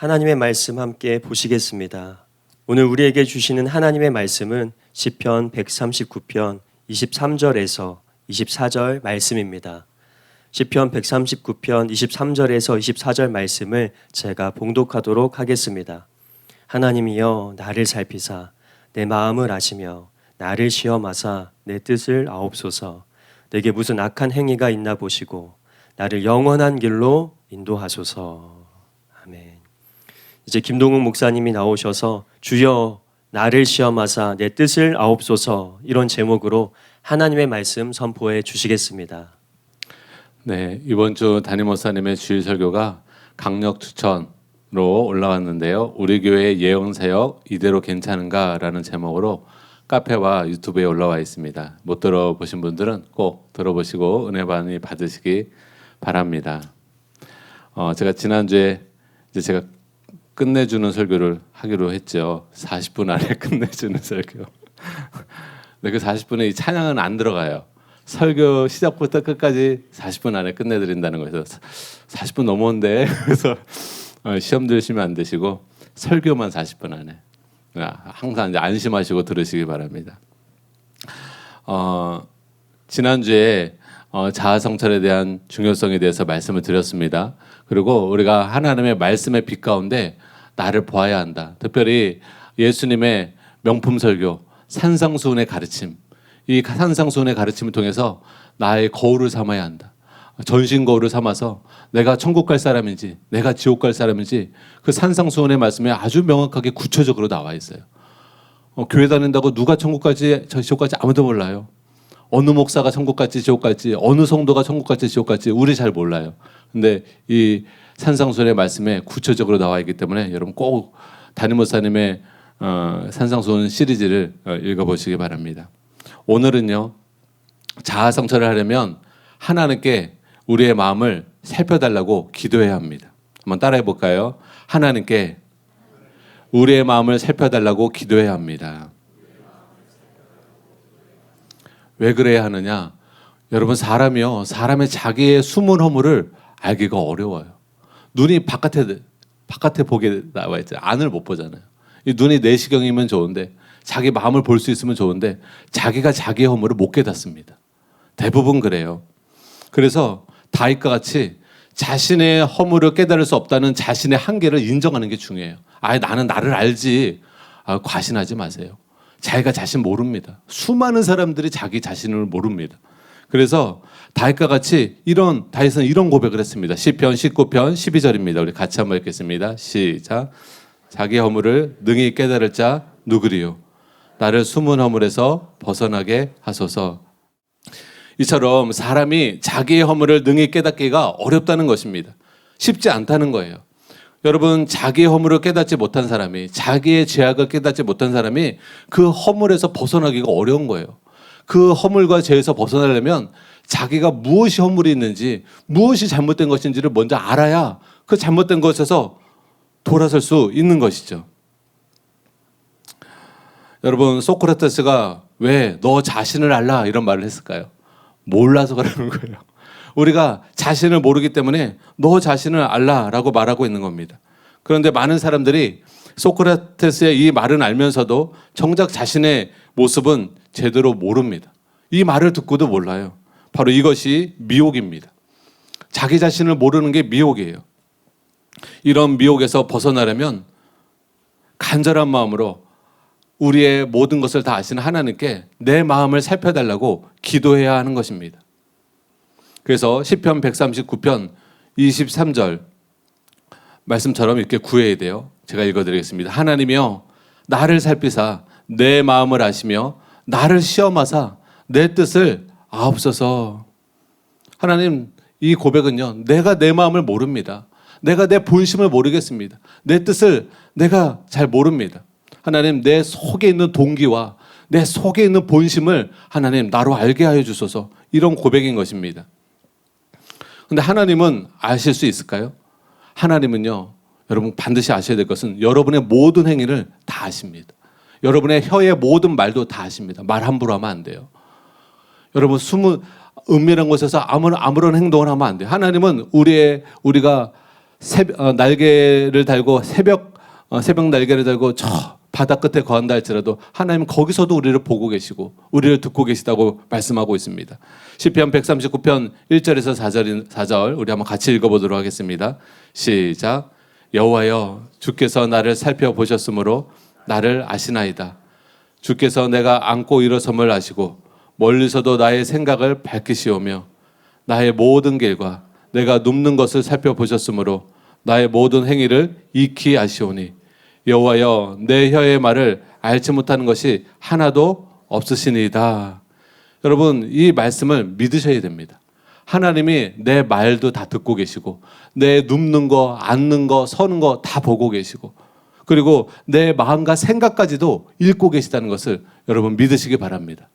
하나님의 말씀 함께 보시겠습니다. 오늘 우리에게 주시는 하나님의 말씀은 시편 139편 23절에서 24절 말씀입니다. 시편 139편 23절에서 24절 말씀을 제가 봉독하도록 하겠습니다. 하나님이여 나를 살피사 내 마음을 아시며 나를 시험하사 내 뜻을 아옵소서. 내게 무슨 악한 행위가 있나 보시고 나를 영원한 길로 인도하소서. 아멘. 이제 김동욱 목사님이 나오셔서 주여 나를 시험하사 내 뜻을 아옵소서, 이런 제목으로 하나님의 말씀 선포해 주시겠습니다. 네, 이번 주 담임 목사님의 주일 설교가 강력 추천으로 올라왔는데요. 우리 교회 예언사역 이대로 괜찮은가라는 제목으로 카페와 유튜브에 올라와 있습니다. 못 들어보신 분들은 꼭 들어보시고 은혜 많이 받으시기 바랍니다. 제가 지난주에 이제 제가 끝내주는 설교를 하기로 했죠. 40분 안에 끝내주는 설교. 근데 그 40분에 이 찬양은 안 들어가요. 설교 시작부터 끝까지 40분 안에 끝내드린다는 거예요. 40분 넘었는데 그래서 시험 들으시면 안 되시고 설교만 40분 안에 항상 이제 안심하시고 들으시기 바랍니다. 지난주에 자아성찰에 대한 중요성에 대해서 말씀을 드렸습니다. 그리고 우리가 하나님의 말씀의 빛 가운데 나를 보아야 한다. 특별히 예수님의 명품 설교 산상수훈의 가르침, 이 산상수훈의 가르침을 통해서 나의 거울을 삼아야 한다. 전신 거울을 삼아서 내가 천국 갈 사람인지 내가 지옥 갈 사람인지 그 산상수훈의 말씀에 아주 명확하게 구체적으로 나와 있어요. 교회 다닌다고 누가 천국 갈지 지옥 갈지 아무도 몰라요. 어느 목사가 천국 갈지 지옥 갈지, 어느 성도가 천국 갈지 지옥 갈지 우리 잘 몰라요. 근데 이 산상수훈의 말씀에 구체적으로 나와 있기 때문에 여러분 꼭 담임 목사님의 산상수훈 시리즈를 읽어보시기 바랍니다. 오늘은요, 자아성찰을 하려면 하나님께 우리의 마음을 살펴달라고 기도해야 합니다. 한번 따라해 볼까요? 하나님께 우리의 마음을 살펴달라고 기도해야 합니다. 왜 그래야 하느냐? 여러분, 사람이요, 사람의 자기의 숨은 허물을 알기가 어려워요. 눈이 바깥에 보게 나와 있잖아요. 안을 못 보잖아요. 이 눈이 내시경이면 좋은데, 자기 마음을 볼 수 있으면 좋은데 자기가 자기의 허물을 못 깨닫습니다. 대부분 그래요. 그래서 다윗과 같이 자신의 허물을 깨달을 수 없다는 자신의 한계를 인정하는 게 중요해요. 나는 나를 알지. 과신하지 마세요. 자기가 자신 모릅니다. 수많은 사람들이 자기 자신을 모릅니다. 그래서 다윗과 같이 다윗은 이런 고백을 했습니다. 시편 19편 12절입니다. 우리 같이 한번 읽겠습니다. 시작. 자기 허물을 능히 깨달을 자 누구리요? 나를 숨은 허물에서 벗어나게 하소서. 이처럼 사람이 자기의 허물을 능히 깨닫기가 어렵다는 것입니다. 쉽지 않다는 거예요. 여러분, 자기의 허물을 깨닫지 못한 사람이, 자기의 죄악을 깨닫지 못한 사람이 그 허물에서 벗어나기가 어려운 거예요. 그 허물과 죄에서 벗어나려면 자기가 무엇이 허물이 있는지, 무엇이 잘못된 것인지를 먼저 알아야 그 잘못된 것에서 돌아설 수 있는 것이죠. 여러분, 소크라테스가 왜 너 자신을 알라 이런 말을 했을까요? 몰라서 그러는 거예요. 우리가 자신을 모르기 때문에 너 자신을 알라라고 말하고 있는 겁니다. 그런데 많은 사람들이 소크라테스의 이 말은 알면서도 정작 자신의 모습은 제대로 모릅니다. 이 말을 듣고도 몰라요. 바로 이것이 미혹입니다. 자기 자신을 모르는 게 미혹이에요. 이런 미혹에서 벗어나려면 간절한 마음으로 우리의 모든 것을 다 아시는 하나님께 내 마음을 살펴달라고 기도해야 하는 것입니다. 그래서 시편 139편 23절 말씀처럼 이렇게 구해야 돼요. 제가 읽어드리겠습니다. 하나님이여 나를 살피사 내 마음을 아시며 나를 시험하사 내 뜻을 아옵소서. 하나님, 이 고백은요, 내가 내 마음을 모릅니다. 내가 내 본심을 모르겠습니다. 내 뜻을 내가 잘 모릅니다. 하나님, 내 속에 있는 동기와 내 속에 있는 본심을 하나님 나로 알게 하여 주소서. 이런 고백인 것입니다. 그런데 하나님은 아실 수 있을까요? 하나님은요, 여러분 반드시 아셔야 될 것은 여러분의 모든 행위를 다 아십니다. 여러분의 혀의 모든 말도 다 아십니다. 말 함부로 하면 안 돼요. 여러분 은밀한 곳에서 아무런 행동을 하면 안 돼요. 하나님은 우리가 날개를 달고 새벽 날개를 달고 저 바다 끝에 거한다 할지라도 하나님은 거기서도 우리를 보고 계시고 우리를 듣고 계시다고 말씀하고 있습니다. 시편 139편 1절에서 4절 우리 한번 같이 읽어보도록 하겠습니다. 시작. 여호와여 주께서 나를 살펴보셨으므로 나를 아시나이다. 주께서 내가 앉고 일어섬을 아시고 멀리서도 나의 생각을 밝히시오며 나의 모든 길과 내가 눕는 것을 살펴보셨으므로 나의 모든 행위를 익히 아시오니 여호와여 내 혀의 말을 알지 못하는 것이 하나도 없으시니이다. 여러분 이 말씀을 믿으셔야 됩니다. 하나님이 내 말도 다 듣고 계시고 내 눕는 거, 앉는 거, 서는 거 다 보고 계시고 그리고 내 마음과 생각까지도 읽고 계시다는 것을 여러분 믿으시기 바랍니다.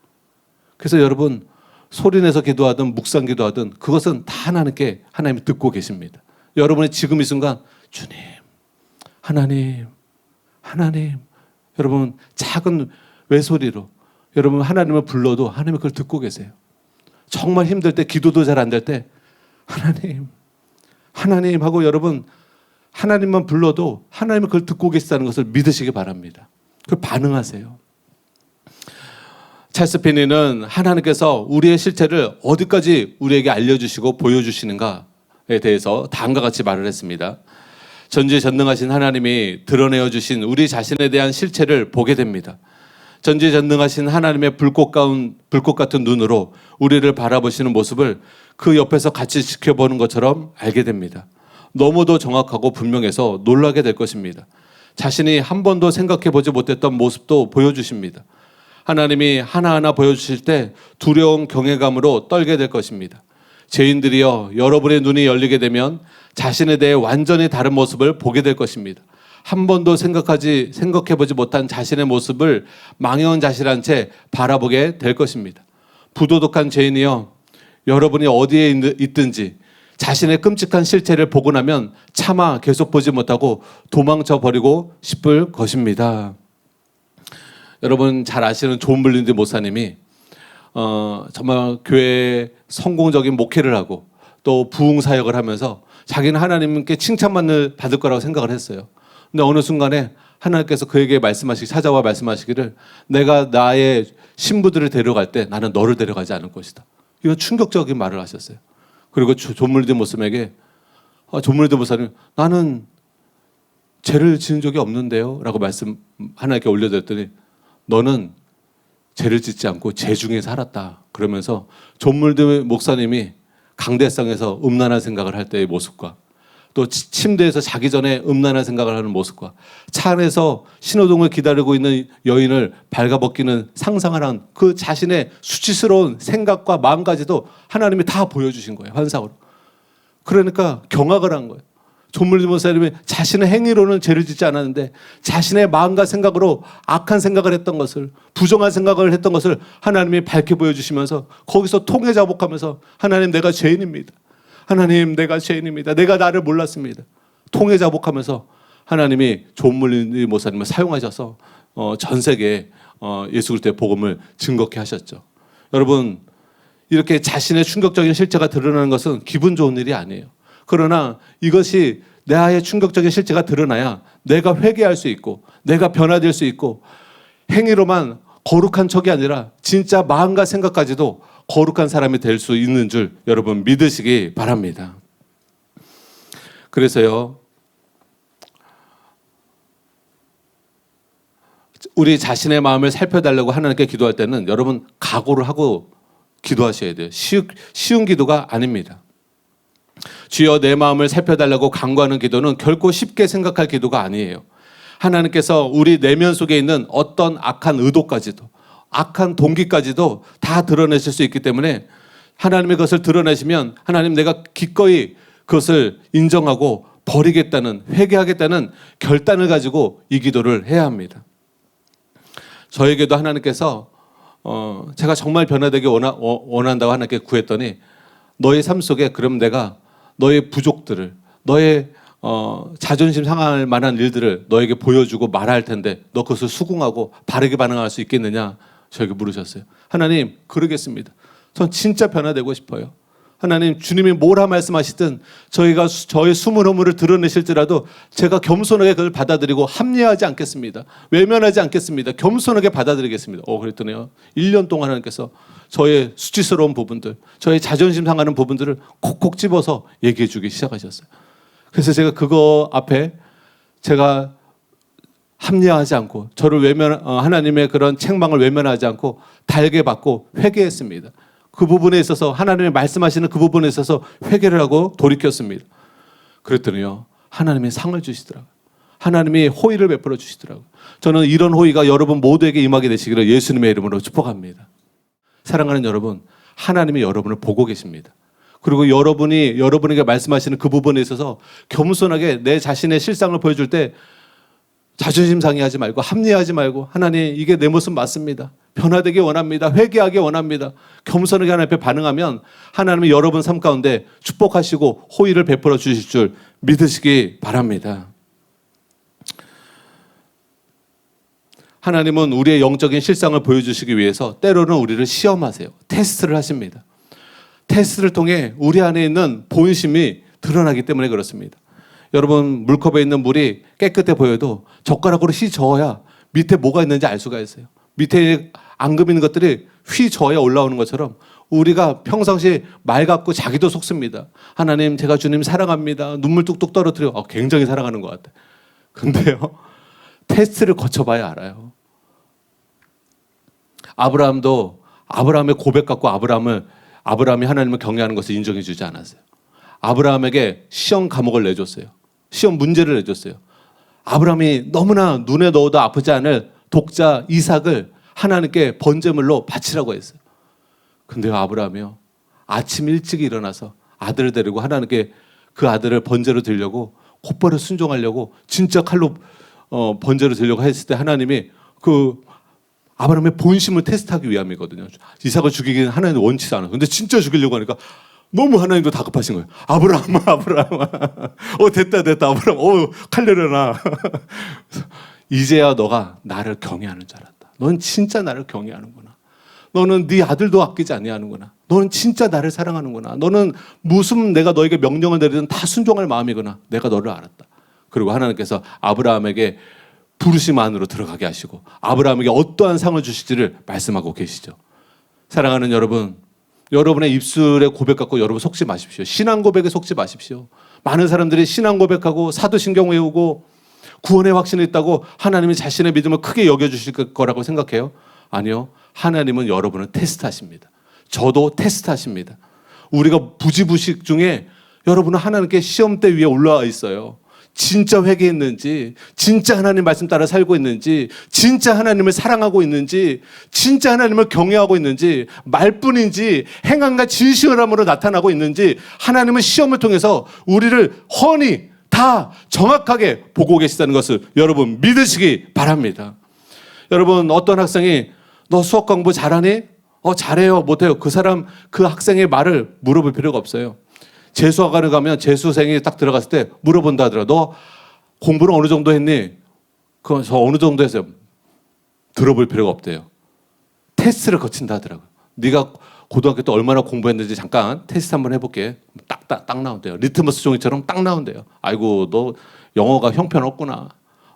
그래서 여러분 소리내서 기도하든 묵상 기도하든 그것은 다 하나님이 듣고 계십니다. 여러분의 지금 이 순간 주님, 하나님 여러분 작은 외소리로 여러분 하나님을 불러도 하나님이 그걸 듣고 계세요. 정말 힘들 때 기도도 잘 안 될 때 하나님 하고 여러분 하나님만 불러도 하나님이 그걸 듣고 계시다는 것을 믿으시기 바랍니다. 그걸 반응하세요. 찰스 피니는 하나님께서 우리의 실체를 어디까지 우리에게 알려주시고 보여주시는가에 대해서 다음과 같이 말을 했습니다. 전지전능하신 하나님이 드러내어 주신 우리 자신에 대한 실체를 보게 됩니다. 전지전능하신 하나님의 불꽃 같은 눈으로 우리를 바라보시는 모습을 그 옆에서 같이 지켜보는 것처럼 알게 됩니다. 너무도 정확하고 분명해서 놀라게 될 것입니다. 자신이 한 번도 생각해 보지 못했던 모습도 보여주십니다. 하나님이 하나하나 보여주실 때 두려운 경외감으로 떨게 될 것입니다. 죄인들이여 여러분의 눈이 열리게 되면 자신에 대해 완전히 다른 모습을 보게 될 것입니다. 한 번도 생각해보지 못한 자신의 모습을 망연자실한 채 바라보게 될 것입니다. 부도덕한 죄인이여 여러분이 어디에 있든지 자신의 끔찍한 실체를 보고 나면 차마 계속 보지 못하고 도망쳐 버리고 싶을 것입니다. 여러분 잘 아시는 존 블린드 목사님이 정말 교회에 성공적인 목회를 하고 또 부흥 사역을 하면서 자기는 하나님께 칭찬만을 받을 거라고 생각을 했어요. 근데 어느 순간에 하나님께서 그에게 찾아와 말씀하시기를 내가 나의 신부들을 데려갈 때 나는 너를 데려가지 않을 것이다. 이런 충격적인 말을 하셨어요. 그리고 존 블린드 목사님에게 존 블린드 목사님 나는 죄를 지은 적이 없는데요 라고 하나님께 올려드렸더니 너는 죄를 짓지 않고 죄 중에 살았다. 그러면서 존 블린드 목사님이 강대상에서 음란한 생각을 할 때의 모습과 또 침대에서 자기 전에 음란한 생각을 하는 모습과 차 안에서 신호등을 기다리고 있는 여인을 발가벗기는 상상을 한 그 자신의 수치스러운 생각과 마음까지도 하나님이 다 보여주신 거예요. 환상으로. 그러니까 경악을 한 거예요. 존 블린드 목사님이 자신의 행위로는 죄를 짓지 않았는데 자신의 마음과 생각으로 악한 생각을 했던 것을 부정한 생각을 했던 것을 하나님이 밝게 보여주시면서 거기서 통회자복하면서 하나님 내가 죄인입니다. 하나님 내가 죄인입니다. 내가 나를 몰랐습니다. 통회자복하면서 하나님이 존 블린드 목사님을 사용하셔서 전 세계에 예수 그리스도의 복음을 증거케 하셨죠. 여러분 이렇게 자신의 충격적인 실체가 드러나는 것은 기분 좋은 일이 아니에요. 그러나 이것이 나의 충격적인 실체가 드러나야 내가 회개할 수 있고 내가 변화될 수 있고 행위로만 거룩한 척이 아니라 진짜 마음과 생각까지도 거룩한 사람이 될 수 있는 줄 여러분 믿으시기 바랍니다. 그래서요 우리 자신의 마음을 살펴달라고 하나님께 기도할 때는 여러분 각오를 하고 기도하셔야 돼요. 쉬운 기도가 아닙니다. 주여 내 마음을 살펴달라고 간구하는 기도는 결코 쉽게 생각할 기도가 아니에요. 하나님께서 우리 내면 속에 있는 어떤 악한 의도까지도 악한 동기까지도 다 드러내실 수 있기 때문에 하나님의 것을 드러내시면 하나님 내가 기꺼이 그것을 인정하고 버리겠다는 회개하겠다는 결단을 가지고 이 기도를 해야 합니다. 저에게도 하나님께서 제가 정말 변화되기 원한다고 하나님께 구했더니 너의 삶 속에 그럼 내가 너의 부족들을 너의 자존심 상할 만한 일들을 너에게 보여주고 말할 텐데 너 그것을 수긍하고 바르게 반응할 수 있겠느냐 저에게 물으셨어요. 하나님 그러겠습니다. 전 진짜 변화되고 싶어요. 하나님, 주님이 뭐라 말씀하시든 저희가 저의 숨은 허물을 드러내실지라도 제가 겸손하게 그걸 받아들이고 합리화하지 않겠습니다. 외면하지 않겠습니다. 겸손하게 받아들이겠습니다. 그랬더니요, 1년 동안 하나님께서 저의 수치스러운 부분들, 저의 자존심 상하는 부분들을 콕콕 집어서 얘기해 주기 시작하셨어요. 그래서 제가 그거 앞에 제가 합리화하지 않고 하나님의 그런 책망을 외면하지 않고 달게 받고 회개했습니다. 그 부분에 있어서 하나님의 말씀하시는 그 부분에 있어서 회개를 하고 돌이켰습니다. 그랬더니요, 하나님이 상을 주시더라고요. 하나님이 호의를 베풀어 주시더라고요. 저는 이런 호의가 여러분 모두에게 임하게 되시기를 예수님의 이름으로 축복합니다. 사랑하는 여러분, 하나님이 여러분을 보고 계십니다. 그리고 여러분에게 말씀하시는 그 부분에 있어서 겸손하게 내 자신의 실상을 보여줄 때 자존심 상해하지 말고 합리화하지 말고, 하나님, 이게 내 모습 맞습니다. 변화되기 원합니다. 회개하기 원합니다. 겸손하게 하나님 앞에 반응하면 하나님이 여러분 삶 가운데 축복하시고 호의를 베풀어 주실 줄 믿으시기 바랍니다. 하나님은 우리의 영적인 실상을 보여주시기 위해서 때로는 우리를 시험하세요. 테스트를 하십니다. 테스트를 통해 우리 안에 있는 본심이 드러나기 때문에 그렇습니다. 여러분, 물컵에 있는 물이 깨끗해 보여도 젓가락으로 휘저어야 밑에 뭐가 있는지 알 수가 있어요. 밑에 앙금 있는 것들이 휘저어야 올라오는 것처럼 우리가 평상시에 맑았고 자기도 속습니다. 하나님, 제가 주님 사랑합니다. 눈물 뚝뚝 떨어뜨려. 굉장히 사랑하는 것 같아. 근데요, 테스트를 거쳐봐야 알아요. 아브라함의 고백 갖고 아브라함이 하나님을 경외하는 것을 인정해 주지 않았어요. 아브라함에게 시험 과목을 내줬어요. 시험 문제를 내줬어요. 아브라함이 너무나 눈에 넣어도 아프지 않을 독자 이삭을 하나님께 번제물로 바치라고 했어요. 근데요, 아브라함이요, 아침 일찍 일어나서 아들을 데리고 하나님께 그 아들을 번제로 드리려고 곧바로 순종하려고 진짜 칼로 번제로 드리려고 했을 때 하나님이 그 아브라함의 본심을 테스트하기 위함이거든요. 이삭을 죽이기는 하나님의 원치지 않아요. 근데 진짜 죽이려고 하니까 너무 하나님도 다급하신 거예요. 아브라함아. 됐다. 아브라함. 칼 내려놔. 이제야 너가 나를 경외하는 줄 알았다. 넌 진짜 나를 경외하는구나. 너는 네 아들도 아끼지 아니하는구나. 너는 진짜 나를 사랑하는구나. 너는 무슨 내가 너에게 명령을 내리든 다 순종할 마음이구나. 내가 너를 알았다. 그리고 하나님께서 아브라함에게 부르심 안으로 들어가게 하시고 아브라함에게 어떠한 상을 주실지를 말씀하고 계시죠. 사랑하는 여러분, 여러분의 입술의 고백 갖고 여러분 속지 마십시오. 신앙 고백에 속지 마십시오. 많은 사람들이 신앙 고백하고 사도신경 외우고 구원의 확신이 있다고 하나님이 자신의 믿음을 크게 여겨주실 거라고 생각해요? 아니요. 하나님은 여러분을 테스트하십니다. 저도 테스트하십니다. 우리가 부지부식 중에 여러분은 하나님께 시험대 위에 올라와 있어요. 진짜 회개했는지, 진짜 하나님 말씀 따라 살고 있는지, 진짜 하나님을 사랑하고 있는지, 진짜 하나님을 경외하고 있는지, 말뿐인지 행함과 진실함으로 나타나고 있는지 하나님은 시험을 통해서 우리를 훤히 다 정확하게 보고 계시다는 것을 여러분 믿으시기 바랍니다. 여러분, 어떤 학생이 너 수학 공부 잘하니? 잘해요, 못해요. 그 학생의 말을 물어볼 필요가 없어요. 재수학원에 가면 재수생이 딱 들어갔을 때 물어본다 하더라. 너 공부를 어느 정도 했니? 저 어느 정도 했어요. 들어볼 필요가 없대요. 테스트를 거친다 하더라고요. 네가 고등학교 때 얼마나 공부했는지 잠깐 테스트 한번 해볼게. 딱 나온대요. 리트머스 종이처럼 딱 나온대요. 아이고, 너 영어가 형편없구나.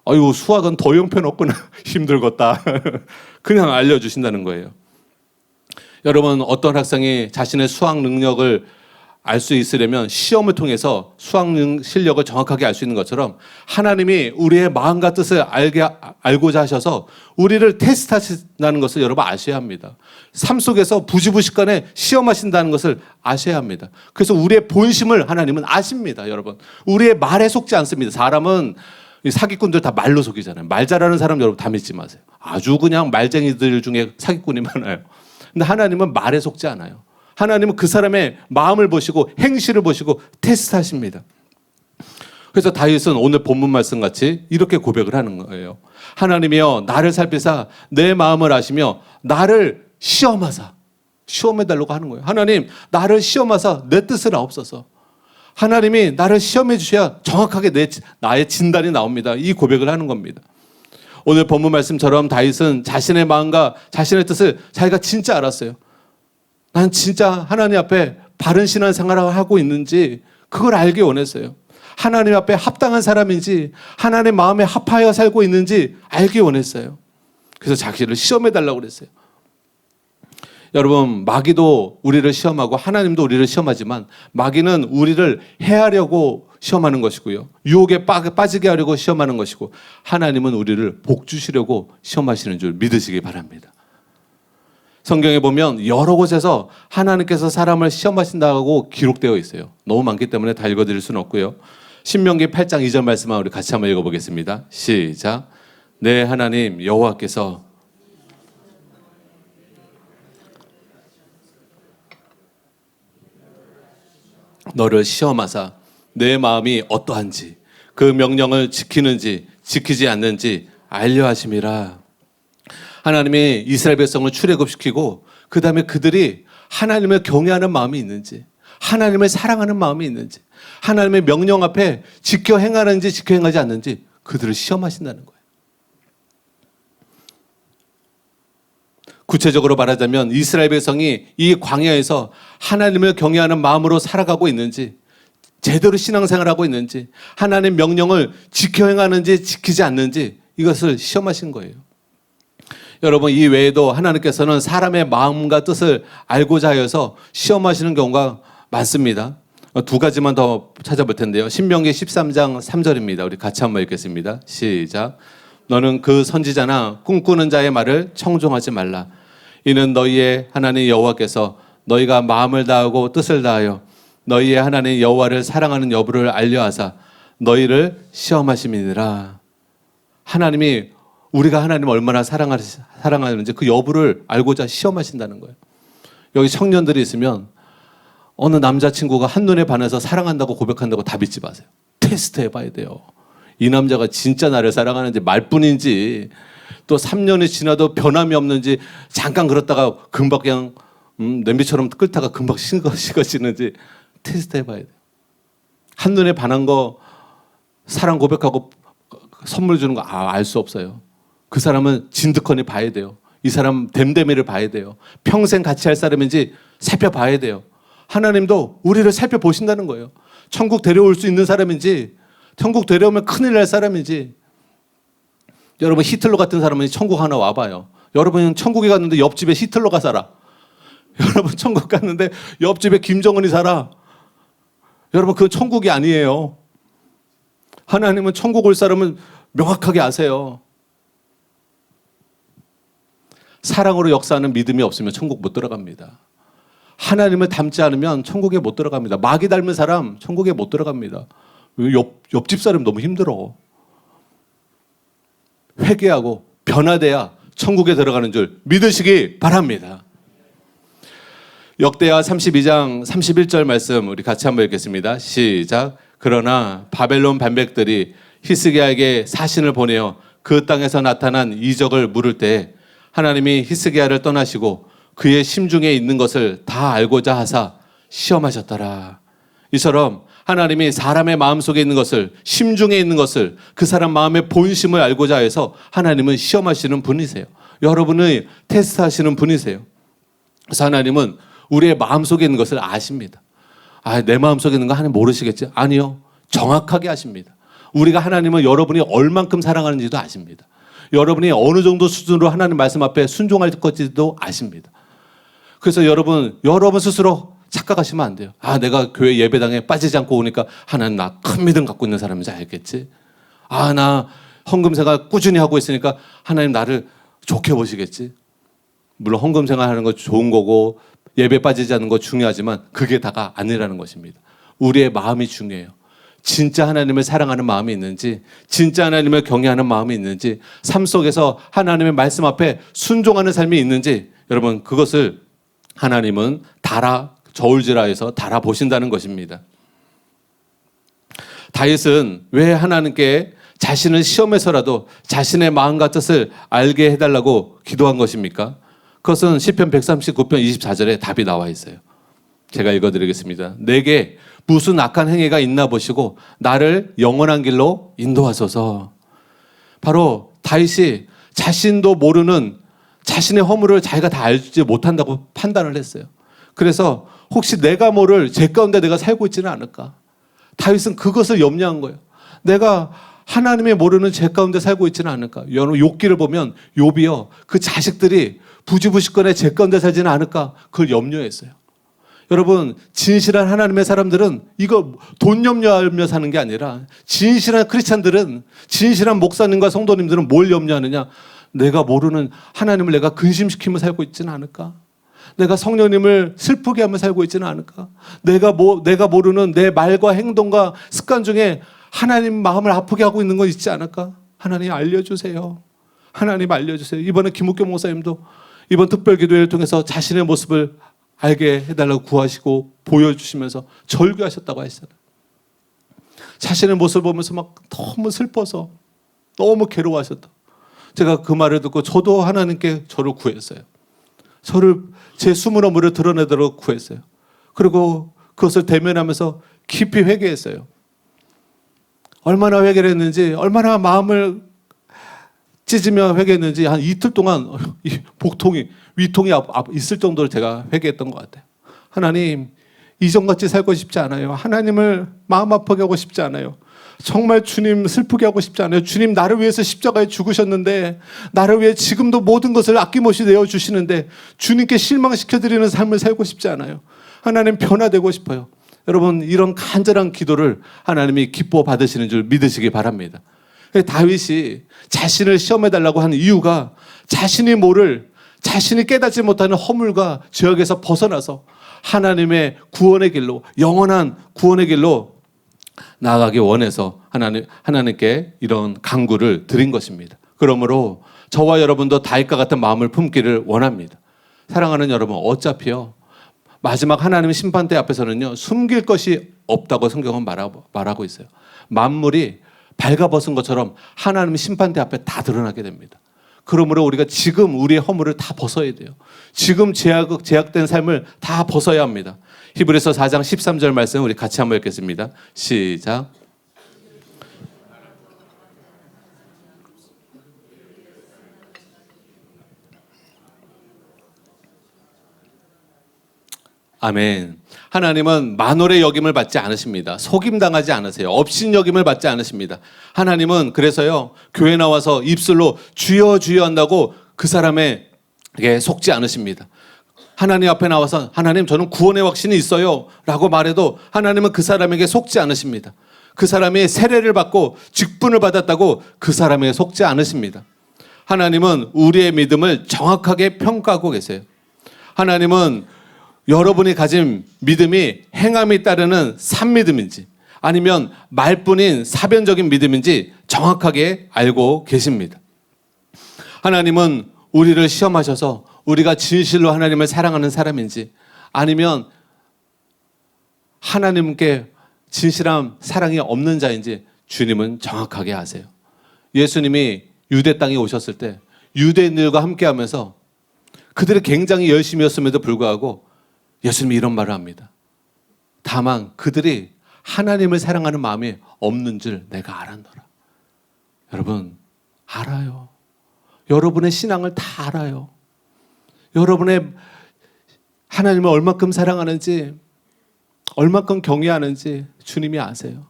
아이고, 수학은 더 형편없구나. 힘들겠다. 그냥 알려주신다는 거예요. 여러분, 어떤 학생이 자신의 수학 능력을 알 수 있으려면 시험을 통해서 수학 실력을 정확하게 알 수 있는 것처럼 하나님이 우리의 마음과 뜻을 알고자 하셔서 우리를 테스트하신다는 것을 여러분 아셔야 합니다. 삶 속에서 부지부식간에 시험하신다는 것을 아셔야 합니다. 그래서 우리의 본심을 하나님은 아십니다. 여러분, 우리의 말에 속지 않습니다. 사람은 사기꾼들 다 말로 속이잖아요. 말 잘하는 사람 여러분 다 믿지 마세요. 아주 그냥 말쟁이들 중에 사기꾼이 많아요. 근데 하나님은 말에 속지 않아요. 하나님은 그 사람의 마음을 보시고 행실을 보시고 테스트하십니다. 그래서 다윗은 오늘 본문 말씀 같이 이렇게 고백을 하는 거예요. 하나님이여, 나를 살피사 내 마음을 아시며 나를 시험하사. 시험해달라고 하는 거예요. 하나님, 나를 시험하사 내 뜻을 아옵소서. 하나님이 나를 시험해 주셔야 정확하게 나의 진단이 나옵니다. 이 고백을 하는 겁니다. 오늘 본문 말씀처럼 다윗은 자신의 마음과 자신의 뜻을 자기가 진짜 알았어요. 난 진짜 하나님 앞에 바른 신앙생활을 하고 있는지 그걸 알기 원했어요. 하나님 앞에 합당한 사람인지 하나님 마음에 합하여 살고 있는지 알기 원했어요. 그래서 자기를 시험해달라고 그랬어요. 여러분, 마귀도 우리를 시험하고 하나님도 우리를 시험하지만 마귀는 우리를 해하려고 시험하는 것이고요. 유혹에 빠지게 하려고 시험하는 것이고 하나님은 우리를 복 주시려고 시험하시는 줄 믿으시기 바랍니다. 성경에 보면 여러 곳에서 하나님께서 사람을 시험하신다고 기록되어 있어요. 너무 많기 때문에 다 읽어드릴 수는 없고요. 신명기 8장 2절 말씀만 우리 같이 한번 읽어보겠습니다. 시작. 내 하나님 여호와께서 너를 시험하사 내 마음이 어떠한지 그 명령을 지키는지 지키지 않는지 알려 하심이라. 하나님이 이스라엘 백성을 출애굽시키고 그 다음에 그들이 하나님을 경외하는 마음이 있는지 하나님을 사랑하는 마음이 있는지 하나님의 명령 앞에 지켜 행하는지 지켜 행하지 않는지 그들을 시험하신다는 거예요. 구체적으로 말하자면 이스라엘 백성이 이 광야에서 하나님을 경외하는 마음으로 살아가고 있는지 제대로 신앙생활하고 있는지 하나님의 명령을 지켜 행하는지 지키지 않는지 이것을 시험하신 거예요. 여러분, 이 외에도 하나님께서는 사람의 마음과 뜻을 알고자 하여서 시험하시는 경우가 많습니다. 두 가지만 더 찾아볼 텐데요. 신명기 13장 3절입니다. 우리 같이 한번 읽겠습니다. 시작. 너는 그 선지자나 꿈꾸는 자의 말을 청종하지 말라. 이는 너희의 하나님 여호와께서 너희가 마음을 다하고 뜻을 다하여 너희의 하나님 여호와를 사랑하는 여부를 알려하사 너희를 시험하심이니라. 하나님이 우리가 하나님을 얼마나 사랑하는지 그 여부를 알고자 시험하신다는 거예요. 여기 청년들이 있으면 어느 남자친구가 한눈에 반해서 사랑한다고 고백한다고 다 믿지 마세요. 테스트 해봐야 돼요. 이 남자가 진짜 나를 사랑하는지 말뿐인지 또 3년이 지나도 변함이 없는지 잠깐 그렇다가 금방 그냥 냄비처럼 끓다가 금방 식어지는지 테스트 해봐야 돼요. 한눈에 반한 거 사랑 고백하고 선물 주는 거 알 수 없어요. 그 사람은 진득하니 봐야 돼요. 이 사람 됨됨이를 봐야 돼요. 평생 같이 할 사람인지 살펴봐야 돼요. 하나님도 우리를 살펴보신다는 거예요. 천국 데려올 수 있는 사람인지 천국 데려오면 큰일 날 사람인지. 여러분, 히틀러 같은 사람은 천국 하나 와봐요. 여러분 천국에 갔는데 옆집에 히틀러가 살아. 여러분 천국 갔는데 옆집에 김정은이 살아. 여러분 그건 천국이 아니에요. 하나님은 천국 올 사람은 명확하게 아세요. 사랑으로 역사하는 믿음이 없으면 천국 못 들어갑니다. 하나님을 닮지 않으면 천국에 못 들어갑니다. 마귀 닮은 사람 천국에 못 들어갑니다. 옆집 사람 너무 힘들어. 회개하고 변화돼야 천국에 들어가는 줄 믿으시기 바랍니다. 역대하 32장 31절 말씀 우리 같이 한번 읽겠습니다. 시작. 그러나 바벨론 반백들이 히스기야에게 사신을 보내어 그 땅에서 나타난 이적을 물을 때 하나님이 히스기야를 떠나시고 그의 심중에 있는 것을 다 알고자 하사 시험하셨더라. 이처럼 하나님이 사람의 마음속에 있는 것을, 심중에 있는 것을, 그 사람 마음의 본심을 알고자 해서 하나님은 시험하시는 분이세요. 여러분을 테스트하시는 분이세요. 그래서 하나님은 우리의 마음속에 있는 것을 아십니다. 내 마음속에 있는 거 하나님 모르시겠지? 아니요. 정확하게 아십니다. 우리가 하나님을 여러분이 얼만큼 사랑하는지도 아십니다. 여러분이 어느 정도 수준으로 하나님 말씀 앞에 순종할 것지도 아십니다. 그래서 여러분 스스로 착각하시면 안 돼요. 내가 교회 예배당에 빠지지 않고 오니까 하나님 나 큰 믿음 갖고 있는 사람인지 알겠지? 나 헌금 생활 꾸준히 하고 있으니까 하나님 나를 좋게 보시겠지? 물론 헌금 생활하는 거 좋은 거고 예배 빠지지 않는 거 중요하지만 그게 다가 아니라는 것입니다. 우리의 마음이 중요해요. 진짜 하나님을 사랑하는 마음이 있는지, 진짜 하나님을 경외하는 마음이 있는지, 삶 속에서 하나님의 말씀 앞에 순종하는 삶이 있는지, 여러분 그것을 하나님은 저울질하여서 달아보신다는 것입니다. 다윗은 왜 하나님께 자신을 시험해서라도 자신의 마음과 뜻을 알게 해달라고 기도한 것입니까? 그것은 시편 139편 24절에 답이 나와 있어요. 제가 읽어드리겠습니다. 내게 무슨 악한 행위가 있나 보시고 나를 영원한 길로 인도하소서. 바로 다윗이 자신도 모르는 자신의 허물을 자기가 다 알지 못한다고 판단을 했어요. 그래서 혹시 내가 모를 죄 가운데 내가 살고 있지는 않을까? 다윗은 그것을 염려한 거예요. 내가 하나님의 모르는 죄 가운데 살고 있지는 않을까? 여러분 욥기를 보면 욥이요, 그 자식들이 부지부식간에 죄 가운데 살지는 않을까? 그걸 염려했어요. 여러분 진실한 하나님의 사람들은 이거 돈 염려하며 사는 게 아니라, 진실한 크리스찬들은, 진실한 목사님과 성도님들은 뭘 염려하느냐? 내가 모르는 하나님을 내가 근심시키며 살고 있지는 않을까? 내가 성령님을 슬프게 하며 살고 있지는 않을까? 내가 모르는 내 말과 행동과 습관 중에 하나님 마음을 아프게 하고 있는 거 있지 않을까? 하나님 알려주세요. 하나님 알려주세요. 이번에 김욱교 목사님도 이번 특별기도회를 통해서 자신의 모습을 알게 해달라고 구하시고 보여주시면서 절규하셨다고 하시잖아요. 자신의 모습을 보면서 막 너무 슬퍼서 너무 괴로워하셨다. 제가 그 말을 듣고 저도 하나님께 저를 구했어요. 저를 제 숨은 허물을 드러내도록 구했어요. 그리고 그것을 대면하면서 깊이 회개했어요. 얼마나 회개를 했는지, 얼마나 마음을 찢으며 회개했는지 한 이틀 동안 이 복통이, 위통이 있을 정도로 제가 회개했던 것 같아요. 하나님, 이전같이 살고 싶지 않아요. 하나님을 마음 아프게 하고 싶지 않아요. 정말 주님 슬프게 하고 싶지 않아요. 주님 나를 위해서 십자가에 죽으셨는데, 나를 위해 지금도 모든 것을 아낌없이 내어주시는데 주님께 실망시켜드리는 삶을 살고 싶지 않아요. 하나님 변화되고 싶어요. 여러분 이런 간절한 기도를 하나님이 기뻐 받으시는 줄 믿으시기 바랍니다. 다윗이 자신을 시험해달라고 하는 이유가 자신이 모를, 자신이 깨닫지 못하는 허물과 죄악에서 벗어나서 하나님의 구원의 길로, 영원한 구원의 길로 나아가기 원해서 하나님께 이런 간구를 드린 것입니다. 그러므로 저와 여러분도 다윗과 같은 마음을 품기를 원합니다. 사랑하는 여러분, 어차피요 마지막 하나님의 심판대 앞에서는요 숨길 것이 없다고 성경은 말하고 있어요. 만물이 발가벗은 것처럼 하나님의 심판대 앞에 다 드러나게 됩니다. 그러므로 우리가 지금 우리의 허물을 다 벗어야 돼요. 지금 제약된 삶을 다 벗어야 합니다. 히브리서 4장 13절 말씀 우리 같이 한번 읽겠습니다. 시작. 아멘. 하나님은 만월의 여김을 받지 않으십니다. 속임당하지 않으세요. 업신여김을 받지 않으십니다. 하나님은 그래서요 교회 나와서 입술로 주여 주여 한다고 그 사람에게 속지 않으십니다. 하나님 앞에 나와서 하나님 저는 구원의 확신이 있어요 라고 말해도 하나님은 그 사람에게 속지 않으십니다. 그 사람이 세례를 받고 직분을 받았다고 그 사람에게 속지 않으십니다. 하나님은 우리의 믿음을 정확하게 평가하고 계세요. 하나님은 여러분이 가진 믿음이 행함이 따르는 산믿음인지 아니면 말뿐인 사변적인 믿음인지 정확하게 알고 계십니다. 하나님은 우리를 시험하셔서 우리가 진실로 하나님을 사랑하는 사람인지 아니면 하나님께 진실한 사랑이 없는 자인지 주님은 정확하게 아세요. 예수님이 유대 땅에 오셨을 때 유대인들과 함께하면서 그들이 굉장히 열심히였음에도 불구하고 예수님이 이런 말을 합니다. 다만 그들이 하나님을 사랑하는 마음이 없는 줄 내가 알았노라. 여러분 알아요. 여러분의 신앙을 다 알아요. 여러분의 하나님을 얼마큼 사랑하는지, 얼마큼 경외하는지 주님이 아세요.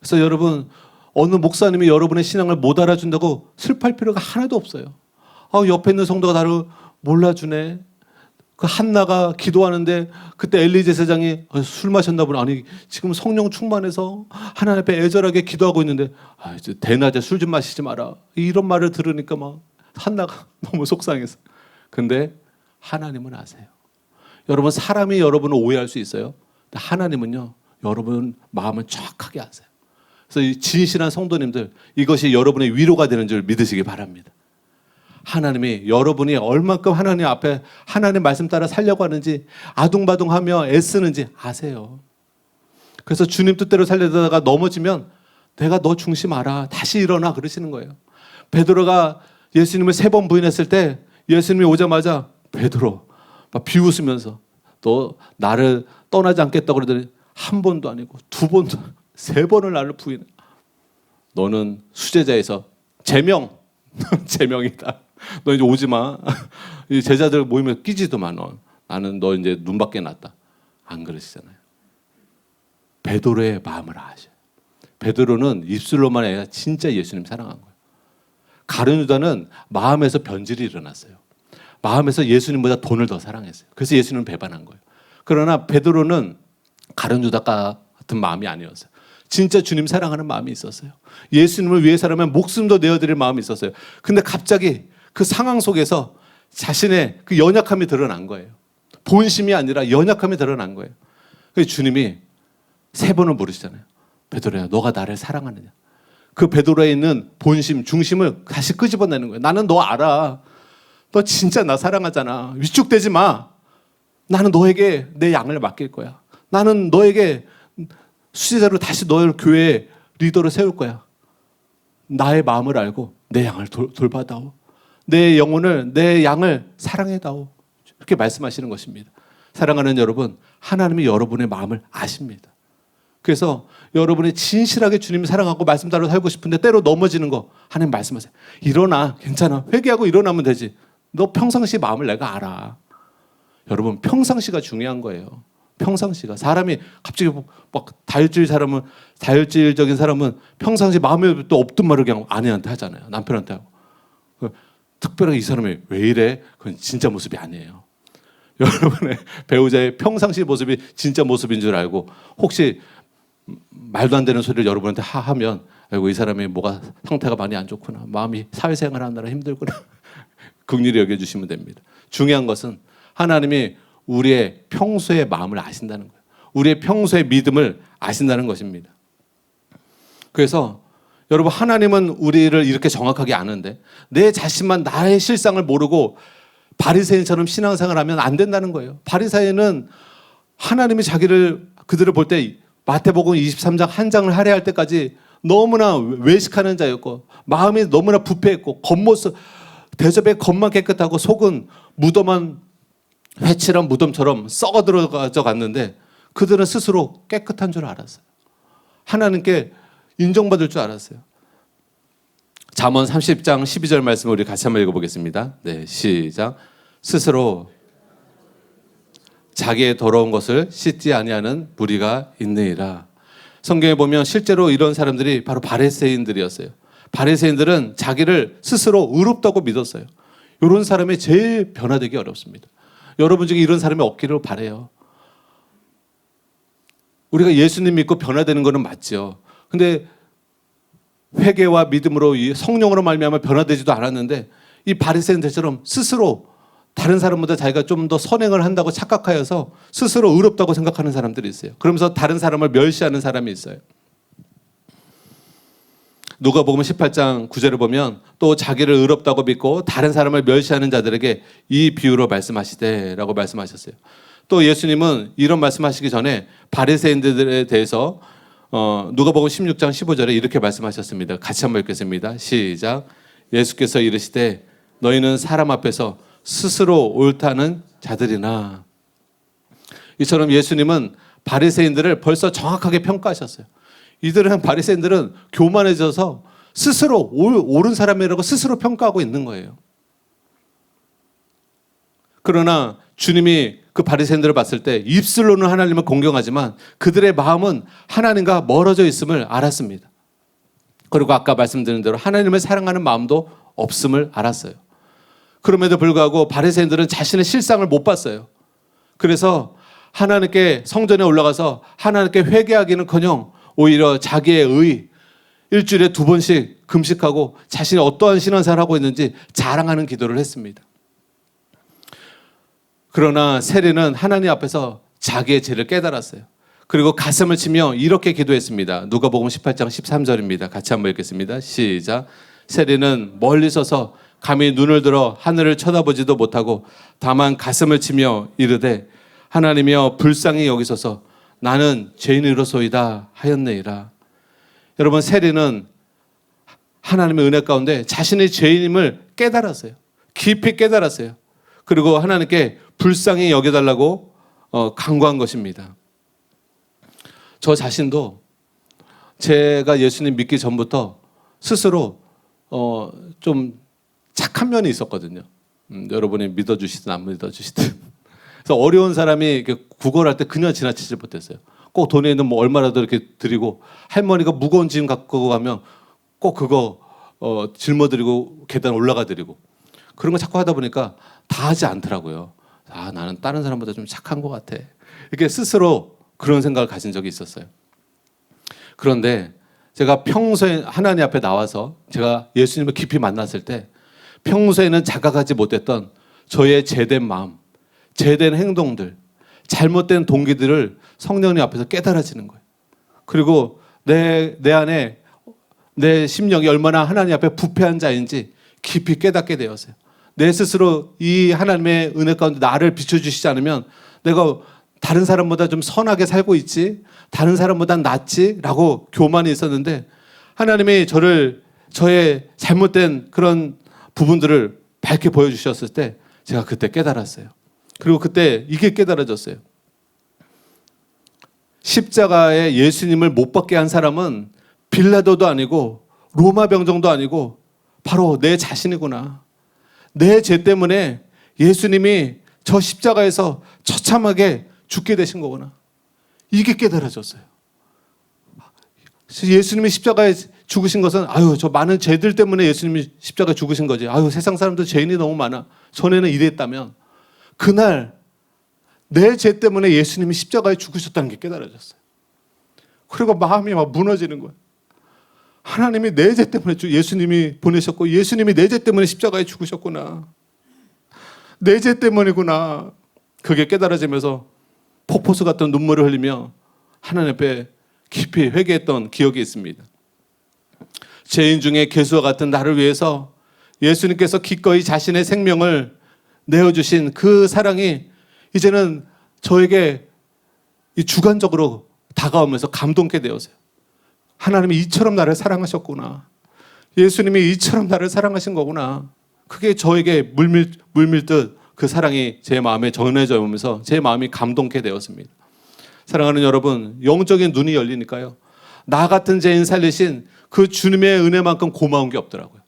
그래서 여러분 어느 목사님이 여러분의 신앙을 못 알아준다고 슬퍼할 필요가 하나도 없어요. 옆에 있는 성도가 나를 몰라주네. 그 한나가 기도하는데 그때 엘리 제사장이 술 마셨나 보네. 아니 지금 성령 충만해서 하나님 앞에 애절하게 기도하고 있는데 이제 대낮에 술 좀 마시지 마라. 이런 말을 들으니까 막 한나가 너무 속상해서. 근데 하나님은 아세요. 여러분 사람이 여러분을 오해할 수 있어요. 근데 하나님은요 여러분 마음을 정확하게 아세요. 그래서 이 진실한 성도님들 이것이 여러분의 위로가 되는 줄 믿으시기 바랍니다. 하나님이 여러분이 얼만큼 하나님 앞에 하나님 말씀 따라 살려고 하는지 아둥바둥하며 애쓰는지 아세요. 그래서 주님 뜻대로 살려다가 넘어지면 내가 너 중심 알아. 다시 일어나 그러시는 거예요. 베드로가 예수님을 3번 부인했을 때 예수님이 오자마자 베드로 막 비웃으면서 너 나를 떠나지 않겠다고 그러더니 한 번도 아니고 2번도 3번을 나를 부인해. 너는 수제자에서 제명이다. 너 이제 오지 마. 제자들 모이면 끼지도 마. 너 나는 너 이제 눈밖에 났다. 안 그러시잖아요. 베드로의 마음을 아셔요. 베드로는 입술로만 아니라 진짜 예수님 사랑한 거예요. 가룟 유다는 마음에서 변질이 일어났어요. 마음에서 예수님보다 돈을 더 사랑했어요. 그래서 예수님을 배반한 거예요. 그러나 베드로는 가룟 유다 같은 마음이 아니었어요. 진짜 주님 사랑하는 마음이 있었어요. 예수님을 위해서라면 목숨도 내어드릴 마음이 있었어요. 근데 갑자기 그 상황 속에서 자신의 그 연약함이 드러난 거예요. 본심이 아니라 연약함이 드러난 거예요. 그래서 주님이 3번을 물으시잖아요. 베드로야, 너가 나를 사랑하느냐? 그 베드로에 있는 본심, 중심을 다시 끄집어내는 거예요. 나는 너 알아. 너 진짜 나 사랑하잖아. 위축되지 마. 나는 너에게 내 양을 맡길 거야. 나는 너에게 수제자로 다시 너를 교회 리더로 세울 거야. 나의 마음을 알고 내 양을 돌봐다오. 내 영혼을, 내 양을 사랑해다오. 이렇게 말씀하시는 것입니다. 사랑하는 여러분, 하나님이 여러분의 마음을 아십니다. 그래서 여러분이 진실하게 주님 사랑하고 말씀대로 살고 싶은데 때로 넘어지는 거 하나님 말씀하세요. 일어나. 괜찮아. 회개하고 일어나면 되지. 너 평상시 마음을 내가 알아. 여러분, 평상시가 중요한 거예요. 평상시가. 사람이 갑자기 막 다혈질적인 사람은 평상시 마음에 또 없던 말을 그냥 아내한테 하잖아요. 남편한테 하고. 특별하게 이 사람이 왜 이래? 그건 진짜 모습이 아니에요. 여러분의 배우자의 평상시 모습이 진짜 모습인 줄 알고 혹시 말도 안 되는 소리를 여러분한테 하면 아이고 이 사람이 뭐가 상태가 많이 안 좋구나. 마음이 사회생활 하느라 힘들구나. 긍휼히 여겨주시면 됩니다. 중요한 것은 하나님이 우리의 평소의 마음을 아신다는 거예요. 우리의 평소의 믿음을 아신다는 것입니다. 그래서 여러분, 하나님은 우리를 이렇게 정확하게 아는데 내 자신만 나의 실상을 모르고 바리새인처럼 신앙생활하면 안 된다는 거예요. 바리새인은 하나님이 그들을 볼 때 마태복음 23장 한 장을 할애할 때까지 너무나 외식하는 자였고 마음이 너무나 부패했고 대접의 겉만 깨끗하고 속은 무덤한 회칠한 무덤처럼 썩어 들어가져 갔는데 그들은 스스로 깨끗한 줄 알았어요. 하나님께 인정받을 줄 알았어요. 잠언 30장 12절 말씀을 우리 같이 한번 읽어보겠습니다. 네, 시작. 스스로 자기의 더러운 것을 씻지 아니하는 무리가 있느니라. 성경에 보면 실제로 이런 사람들이 바로 바리새인들이었어요. 바리새인들은 자기를 스스로 의롭다고 믿었어요. 이런 사람이 제일 변화되기 어렵습니다. 여러분 중에 이런 사람이 없기를 바라요. 우리가 예수님 믿고 변화되는 것은 맞죠. 근데 회개와 믿음으로 성령으로 말미암아 변화되지도 않았는데 이 바리새인들처럼 스스로 다른 사람보다 자기가 좀 더 선행을 한다고 착각하여서 스스로 의롭다고 생각하는 사람들이 있어요. 그러면서 다른 사람을 멸시하는 사람이 있어요. 누가복음 18장 9절을 보면 또 자기를 의롭다고 믿고 다른 사람을 멸시하는 자들에게 이 비유로 말씀하시되라고 말씀하셨어요. 또 예수님은 이런 말씀하시기 전에 바리새인들에 대해서 누가복음 16장 15절에 이렇게 말씀하셨습니다. 같이 한번 읽겠습니다. 시작. 예수께서 이르시되 너희는 사람 앞에서 스스로 옳다는 자들이나. 이처럼 예수님은 바리새인들을 벌써 정확하게 평가하셨어요. 바리새인들은 교만해져서 스스로 옳은 사람이라고 스스로 평가하고 있는 거예요. 그러나 주님이 그 바리새인들을 봤을 때 입술로는 하나님을 공경하지만 그들의 마음은 하나님과 멀어져 있음을 알았습니다. 그리고 아까 말씀드린 대로 하나님을 사랑하는 마음도 없음을 알았어요. 그럼에도 불구하고 바리새인들은 자신의 실상을 못 봤어요. 그래서 하나님께 성전에 올라가서 하나님께 회개하기는커녕 오히려 자기의 일주일에 2번씩 금식하고 자신이 어떠한 신앙생활을 하고 있는지 자랑하는 기도를 했습니다. 그러나 세리는 하나님 앞에서 자기의 죄를 깨달았어요. 그리고 가슴을 치며 이렇게 기도했습니다. 누가복음 18장 13절입니다. 같이 한번 읽겠습니다. 시작. 세리는 멀리 서서 감히 눈을 들어 하늘을 쳐다보지도 못하고 다만 가슴을 치며 이르되 하나님이여 불쌍히 여기소서 나는 죄인이로소이다 하였느니라. 여러분, 세리는 하나님의 은혜 가운데 자신의 죄인임을 깨달았어요. 깊이 깨달았어요. 그리고 하나님께 불쌍히 여겨달라고 간구한 것입니다. 저 자신도 제가 예수님 믿기 전부터 스스로 좀 착한 면이 있었거든요. 여러분이 믿어주시든 안 믿어주시든 그래서 어려운 사람이 이렇게 구걸할 때 그냥 지나치지 못했어요. 꼭 돈에 있는 뭐 얼마라도 이렇게 드리고, 할머니가 무거운 짐 갖고 가면 꼭 그거 짊어드리고 계단 올라가 드리고, 그런 거 자꾸 하다 보니까 다 하지 않더라고요. 아, 나는 다른 사람보다 좀 착한 것 같아. 이렇게 스스로 그런 생각을 가진 적이 있었어요. 그런데 제가 평소에 하나님 앞에 나와서 제가 예수님을 깊이 만났을 때 평소에는 자각하지 못했던 저의 죄된 마음, 죄된 행동들, 잘못된 동기들을 성령님 앞에서 깨달아지는 거예요. 그리고 내 안에 내 심령이 얼마나 하나님 앞에 부패한 자인지 깊이 깨닫게 되었어요. 내 스스로 이 하나님의 은혜 가운데 나를 비춰주시지 않으면 내가 다른 사람보다 좀 선하게 살고 있지, 다른 사람보다 낫지 라고 교만이 있었는데, 하나님이 저의 잘못된 그런 부분들을 밝게 보여주셨을 때 제가 그때 깨달았어요. 그리고 그때 이게 깨달아졌어요. 십자가에 예수님을 못 박게 한 사람은 빌라도도 아니고 로마 병정도 아니고 바로 내 자신이구나. 내 죄 때문에 예수님이 저 십자가에서 처참하게 죽게 되신 거구나. 이게 깨달아졌어요. 예수님이 십자가에 죽으신 것은 저 많은 죄들 때문에 예수님이 십자가에 죽으신 거지. 세상 사람들 죄인이 너무 많아. 전에는 이랬다면 그날 내 죄 때문에 예수님이 십자가에 죽으셨다는 게 깨달아졌어요. 그리고 마음이 막 무너지는 거예요. 하나님이 내 죄 때문에 예수님이 보내셨고 예수님이 내 죄 때문에 십자가에 죽으셨구나. 내 죄 때문이구나. 그게 깨달아지면서 폭포수 같은 눈물을 흘리며 하나님 앞에 깊이 회개했던 기억이 있습니다. 죄인 중에 개수와 같은 나를 위해서 예수님께서 기꺼이 자신의 생명을 내어주신 그 사랑이 이제는 저에게 주관적으로 다가오면서 감동케 되었어요. 하나님이 이처럼 나를 사랑하셨구나. 예수님이 이처럼 나를 사랑하신 거구나. 그게 저에게 물밀듯 그 사랑이 제 마음에 전해져 오면서 제 마음이 감동케 되었습니다. 사랑하는 여러분, 영적인 눈이 열리니까요, 나 같은 죄인 살리신 그 주님의 은혜만큼 고마운 게 없더라고요.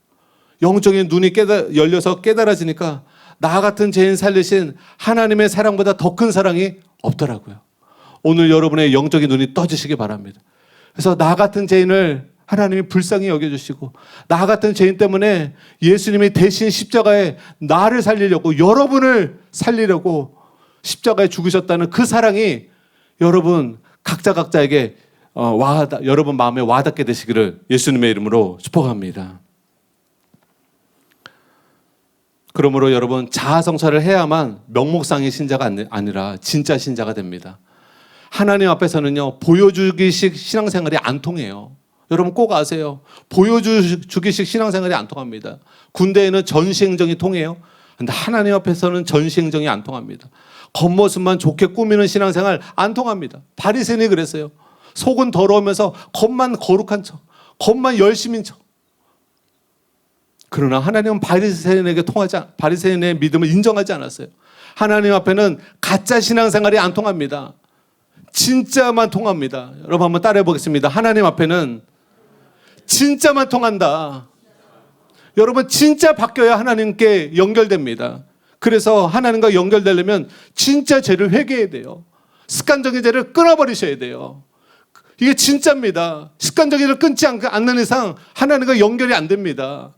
영적인 눈이 열려서 깨달아지니까 나 같은 죄인 살리신 하나님의 사랑보다 더 큰 사랑이 없더라고요. 오늘 여러분의 영적인 눈이 떠지시기 바랍니다. 그래서 나 같은 죄인을 하나님이 불쌍히 여겨주시고, 나 같은 죄인 때문에 예수님이 대신 십자가에 나를 살리려고, 여러분을 살리려고 십자가에 죽으셨다는 그 사랑이 여러분 각자에게 여러분 마음에 와닿게 되시기를 예수님의 이름으로 축복합니다. 그러므로 여러분, 자아성찰을 해야만 명목상의 신자가 아니라 진짜 신자가 됩니다. 하나님 앞에서는요, 보여주기식 신앙생활이 안 통해요. 여러분 꼭 아세요. 보여주기식 신앙생활이 안 통합니다. 군대에는 전시행정이 통해요. 근데 하나님 앞에서는 전시행정이 안 통합니다. 겉모습만 좋게 꾸미는 신앙생활 안 통합니다. 바리새인이 그랬어요. 속은 더러우면서 겉만 거룩한 척, 겉만 열심인 척. 그러나 하나님은 바리새인의 믿음을 인정하지 않았어요. 하나님 앞에는 가짜 신앙생활이 안 통합니다. 진짜만 통합니다. 여러분 한번 따라해 보겠습니다. 하나님 앞에는 진짜만 통한다. 여러분 진짜 바뀌어야 하나님께 연결됩니다. 그래서 하나님과 연결되려면 진짜 죄를 회개해야 돼요. 습관적인 죄를 끊어버리셔야 돼요. 이게 진짜입니다. 습관적인 죄를 끊지 않는 이상 하나님과 연결이 안 됩니다.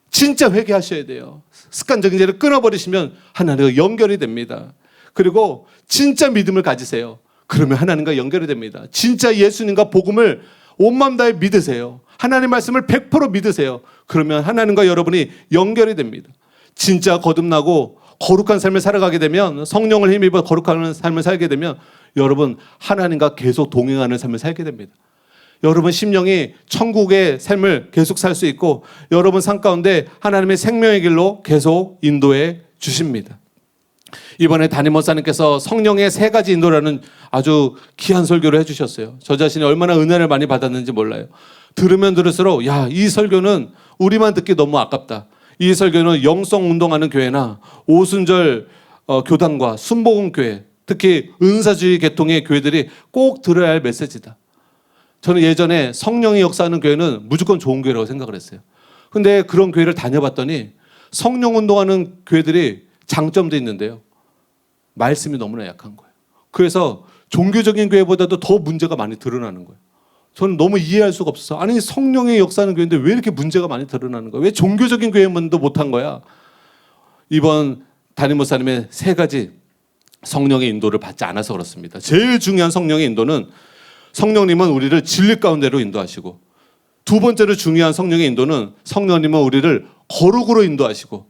진짜 회개하셔야 돼요. 습관적인 죄를 끊어버리시면 하나님과 연결이 됩니다. 그리고 진짜 믿음을 가지세요. 그러면 하나님과 연결이 됩니다. 진짜 예수님과 복음을 온 마음 다해 믿으세요. 하나님 말씀을 100% 믿으세요. 그러면 하나님과 여러분이 연결이 됩니다. 진짜 거듭나고 거룩한 삶을 살아가게 되면, 성령을 힘입어 거룩한 삶을 살게 되면 여러분 하나님과 계속 동행하는 삶을 살게 됩니다. 여러분 심령이 천국의 삶을 계속 살 수 있고, 여러분 삶 가운데 하나님의 생명의 길로 계속 인도해 주십니다. 이번에 담임 목사님께서 성령의 3가지 인도라는 아주 귀한 설교를 해주셨어요. 저 자신이 얼마나 은혜를 많이 받았는지 몰라요. 들으면 들을수록 이 설교는 우리만 듣기 너무 아깝다. 이 설교는 영성 운동하는 교회나 오순절 교단과 순복음 교회, 특히 은사주의 계통의 교회들이 꼭 들어야 할 메시지다. 저는 예전에 성령이 역사하는 교회는 무조건 좋은 교회라고 생각을 했어요. 근데 그런 교회를 다녀봤더니 성령 운동하는 교회들이 장점도 있는데요, 말씀이 너무나 약한 거예요. 그래서 종교적인 교회보다도 더 문제가 많이 드러나는 거예요. 저는 너무 이해할 수가 없어서, 아니 성령의 역사하는 교회인데 왜 이렇게 문제가 많이 드러나는 거야? 왜 종교적인 교회만도 못한 거야? 이번 담임 목사님의 3가지 성령의 인도를 받지 않아서 그렇습니다. 제일 중요한 성령의 인도는, 성령님은 우리를 진리 가운데로 인도하시고, 2번째로 중요한 성령의 인도는 성령님은 우리를 거룩으로 인도하시고,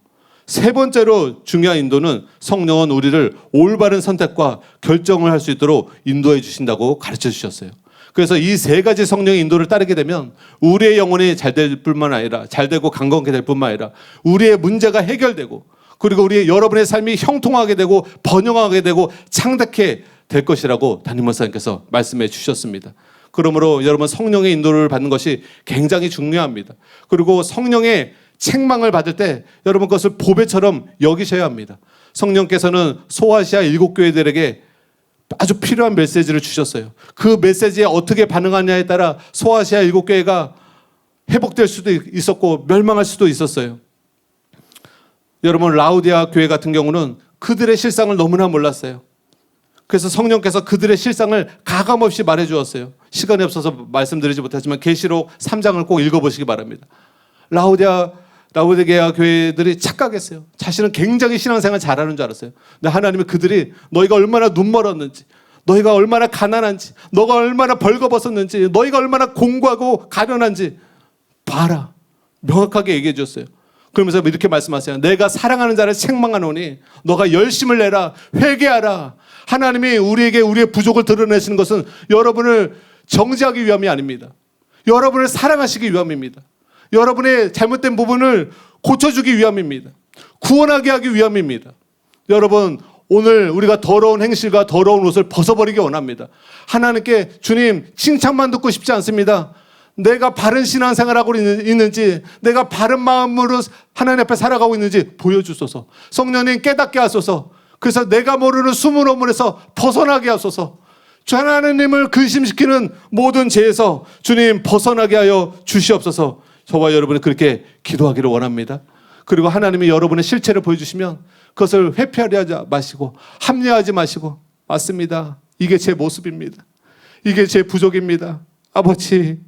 3번째로 중요한 인도는 성령은 우리를 올바른 선택과 결정을 할 수 있도록 인도해 주신다고 가르쳐 주셨어요. 그래서 이 3가지 성령의 인도를 따르게 되면 우리의 영혼이 잘 될 뿐만 아니라, 잘 되고 강건하게 될 뿐만 아니라 우리의 문제가 해결되고, 그리고 우리 여러분의 삶이 형통하게 되고 번영하게 되고 창대하게 될 것이라고 담임 목사님께서 말씀해 주셨습니다. 그러므로 여러분, 성령의 인도를 받는 것이 굉장히 중요합니다. 그리고 성령의 책망을 받을 때 여러분 그것을 보배처럼 여기셔야 합니다. 성령께서는 소아시아 7교회들에게 아주 필요한 메시지를 주셨어요. 그 메시지에 어떻게 반응하냐에 따라 소아시아 7교회가 회복될 수도 있었고 멸망할 수도 있었어요. 여러분, 라우디아 교회 같은 경우는 그들의 실상을 너무나 몰랐어요. 그래서 성령께서 그들의 실상을 가감없이 말해 주었어요. 시간이 없어서 말씀드리지 못하지만 계시록 3장을 꼭 읽어보시기 바랍니다. 라우디게아 교회들이 착각했어요. 자신은 굉장히 신앙생활 잘하는 줄 알았어요. 근데 하나님이 그들이 너희가 얼마나 눈멀었는지, 너희가 얼마나 가난한지, 너가 얼마나 벌거벗었는지, 너희가 얼마나 공고하고 가련한지 봐라, 명확하게 얘기해 주셨어요. 그러면서 이렇게 말씀하세요. 내가 사랑하는 자를 책망하노니 너가 열심을 내라, 회개하라. 하나님이 우리에게 우리의 부족을 드러내시는 것은 여러분을 정죄하기 위함이 아닙니다. 여러분을 사랑하시기 위함입니다. 여러분의 잘못된 부분을 고쳐주기 위함입니다. 구원하게 하기 위함입니다. 여러분, 오늘 우리가 더러운 행실과 더러운 옷을 벗어버리기 원합니다. 하나님께 주님 칭찬만 듣고 싶지 않습니다. 내가 바른 신앙생활하고 있는지, 내가 바른 마음으로 하나님 앞에 살아가고 있는지 보여주소서. 성령님 깨닫게 하소서. 그래서 내가 모르는 숨은 어물에서 벗어나게 하소서. 주 하나님을 근심시키는 모든 죄에서 주님 벗어나게 하여 주시옵소서. 저와 여러분이 그렇게 기도하기를 원합니다. 그리고 하나님이 여러분의 실체를 보여주시면 그것을 회피하려 하지 마시고, 합리화하지 마시고, 맞습니다, 이게 제 모습입니다, 이게 제 부족입니다, 아버지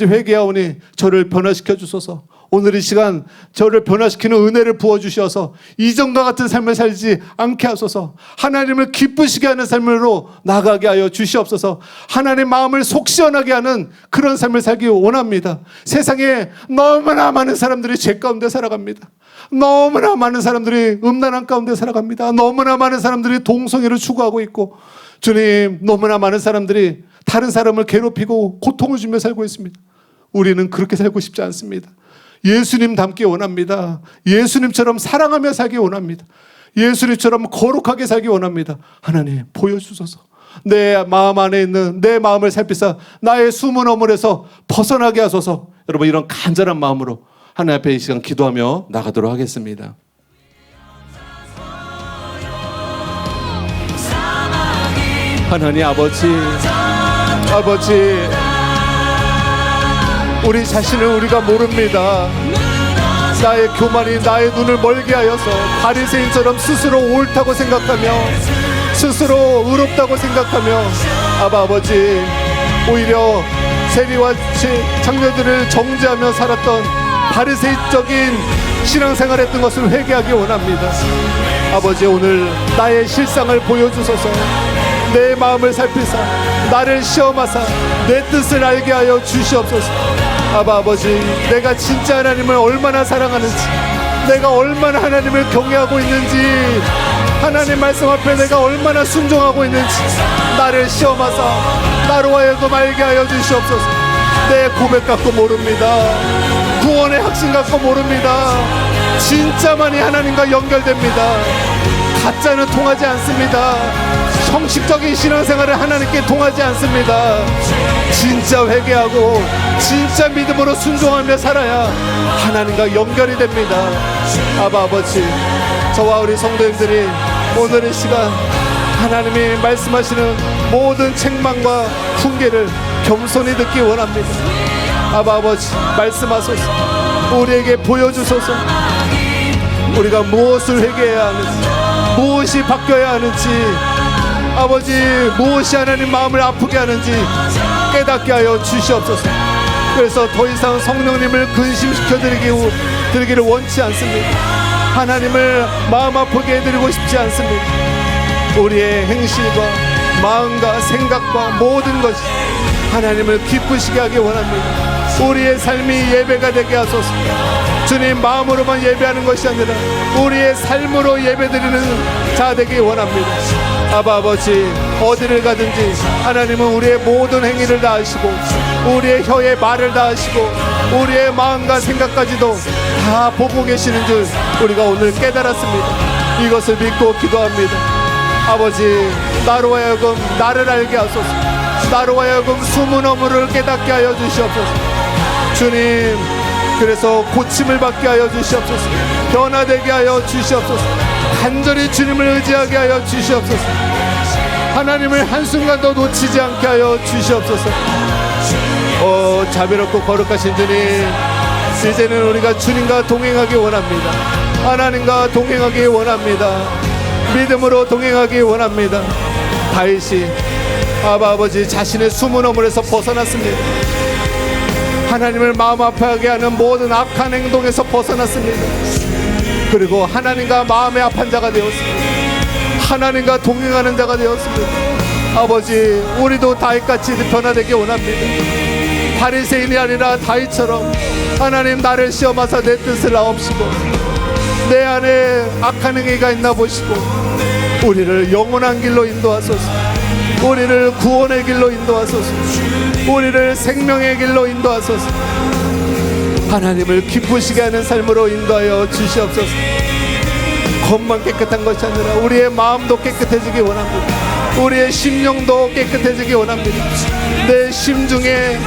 회개하오니 저를 변화시켜 주소서. 오늘 이 시간 저를 변화시키는 은혜를 부어주셔서 이전과 같은 삶을 살지 않게 하소서. 하나님을 기쁘시게 하는 삶으로 나가게 하여 주시옵소서. 하나님 마음을 속 시원하게 하는 그런 삶을 살기 원합니다. 세상에 너무나 많은 사람들이 죄 가운데 살아갑니다. 너무나 많은 사람들이 음란한 가운데 살아갑니다. 너무나 많은 사람들이 동성애를 추구하고 있고, 주님, 너무나 많은 사람들이 다른 사람을 괴롭히고 고통을 주며 살고 있습니다. 우리는 그렇게 살고 싶지 않습니다. 예수님 닮기 원합니다. 예수님처럼 사랑하며 살기 원합니다. 예수님처럼 거룩하게 살기 원합니다. 하나님 보여주소서. 내 마음 안에 있는 내 마음을 살피사 나의 숨은 어물에서 벗어나게 하소서. 여러분, 이런 간절한 마음으로 하나님 앞에 이 시간 기도하며 나가도록 하겠습니다. 하나님 아버지, 우리 자신을 우리가 모릅니다. 나의 교만이 나의 눈을 멀게 하여서 바리새인처럼 스스로 옳다고 생각하며 스스로 의롭다고 생각하며 아버지, 오히려 세리와 장녀들을 정죄하며 살았던 바리새인적인 신앙생활했던 것을 회개하기 원합니다. 아버지, 오늘 나의 실상을 보여주소서. 내 마음을 살피사 나를 시험하사 내 뜻을 알게 하여 주시옵소서. 아버지, 내가 진짜 하나님을 얼마나 사랑하는지, 내가 얼마나 하나님을 경외하고 있는지, 하나님 말씀 앞에 내가 얼마나 순종하고 있는지 나를 시험하사 나로 하여금 알게 하여 주시옵소서. 내 고백 갖고 모릅니다. 구원의 확신 갖고 모릅니다. 진짜만이 하나님과 연결됩니다. 가짜는 통하지 않습니다. 형식적인 신앙생활을 하나님께 통하지 않습니다. 진짜 회개하고 진짜 믿음으로 순종하며 살아야 하나님과 연결이 됩니다. 아버지, 저와 우리 성도님들이 오늘 이 시간 하나님이 말씀하시는 모든 책망과 훈계를 겸손히 듣기 원합니다. 아버지, 말씀하소서. 우리에게 보여주소서. 우리가 무엇을 회개해야 하는지, 무엇이 바뀌어야 하는지, 아버지 무엇이 하나님 마음을 아프게 하는지 깨닫게 하여 주시옵소서. 그래서 더 이상 성령님을 근심시켜 드리기를 원치 않습니다. 하나님을 마음 아프게 해드리고 싶지 않습니다. 우리의 행실과 마음과 생각과 모든 것이 하나님을 기쁘시게 하기 원합니다. 우리의 삶이 예배가 되게 하소서. 주님, 마음으로만 예배하는 것이 아니라 우리의 삶으로 예배드리는 자 되기 원합니다. 아버지, 어디를 가든지 하나님은 우리의 모든 행위를 다 아시고 우리의 혀의 말을 다 아시고 우리의 마음과 생각까지도 다 보고 계시는 줄 우리가 오늘 깨달았습니다. 이것을 믿고 기도합니다. 아버지, 나로 하여금 나를 알게 하소서. 나로 하여금 숨은 어물을 깨닫게 하여 주시옵소서. 주님, 그래서 고침을 받게 하여 주시옵소서. 변화되게 하여 주시옵소서. 간절히 주님을 의지하게 하여 주시옵소서. 하나님을 한순간도 놓치지 않게 하여 주시옵소서. 자비롭고 거룩하신 주님, 이제는 우리가 주님과 동행하기 원합니다. 하나님과 동행하기 원합니다. 믿음으로 동행하기 원합니다. 다윗이 아버지 자신의 숨은 어물에서 벗어났습니다. 하나님을 마음 아파하게 하는 모든 악한 행동에서 벗어났습니다. 그리고 하나님과 마음의 합한 자가 되었습니다. 하나님과 동행하는 자가 되었습니다. 아버지, 우리도 다윗같이 변화되기 원합니다. 바리새인이 아니라 다윗처럼 하나님, 나를 시험하사 내 뜻을 아옵시고 내 안에 악한 행위가 있나 보시고 우리를 영원한 길로 인도하소서. 우리를 구원의 길로 인도하소서. 우리를 생명의 길로 인도하소서. 하나님을 기쁘시게 하는 삶으로 인도하여 주시옵소서. 겉만 깨끗한 것이 아니라 우리의 마음도 깨끗해지기 원합니다. 우리의 심령도 깨끗해지기 원합니다. 내 심중에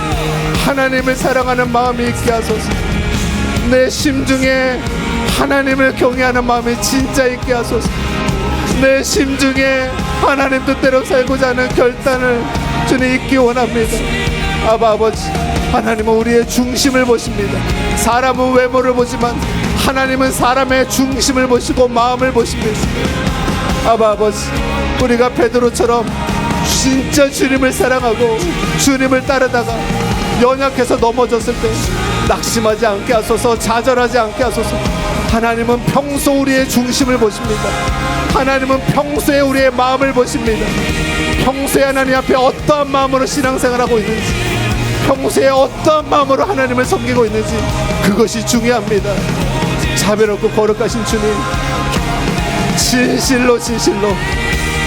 하나님을 사랑하는 마음이 있게 하소서. 내 심중에 하나님을 경외하는 마음이 진짜 있게 하소서. 내 심중에 하나님 뜻대로 살고자 하는 결단을 주님 있기 원합니다. 아버지, 하나님은 우리의 중심을 보십니다. 사람은 외모를 보지만 하나님은 사람의 중심을 보시고 마음을 보십니다. 아버지, 우리가 베드로처럼 진짜 주님을 사랑하고 주님을 따르다가 연약해서 넘어졌을 때 낙심하지 않게 하소서. 좌절하지 않게 하소서. 하나님은 평소 우리의 중심을 보십니다. 하나님은 평소에 우리의 마음을 보십니다. 평소에 하나님 앞에 어떠한 마음으로 신앙생활하고 있는지, 평소에 어떠한 마음으로 하나님을 섬기고 있는지, 그것이 중요합니다. 자비롭고 거룩하신 주님, 진실로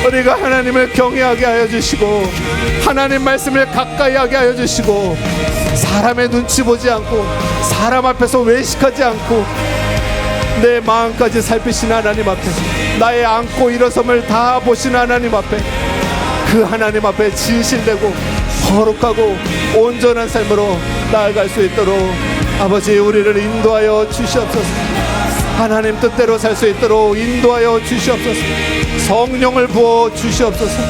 우리가 하나님을 경외하게 하여 주시고 하나님 말씀을 가까이 하게 하여 주시고 사람의 눈치 보지 않고 사람 앞에서 외식하지 않고 내 마음까지 살피시는 하나님 앞에, 나의 안고 일어섬을 다 보시는 하나님 앞에, 그 하나님 앞에 진실되고 거룩하고 온전한 삶으로 나아갈 수 있도록 아버지, 우리를 인도하여 주시옵소서. 하나님 뜻대로 살 수 있도록 인도하여 주시옵소서. 성령을 부어 주시옵소서.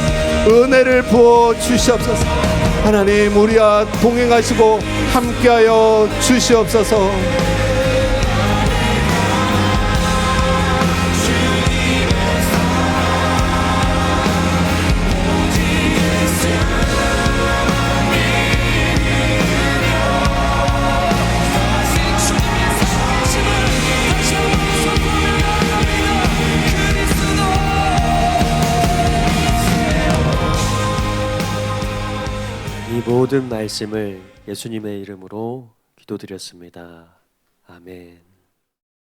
은혜를 부어 주시옵소서. 하나님, 우리와 동행하시고 함께하여 주시옵소서. 이 모든 말씀을 예수님의 이름으로 기도드렸습니다. 아멘.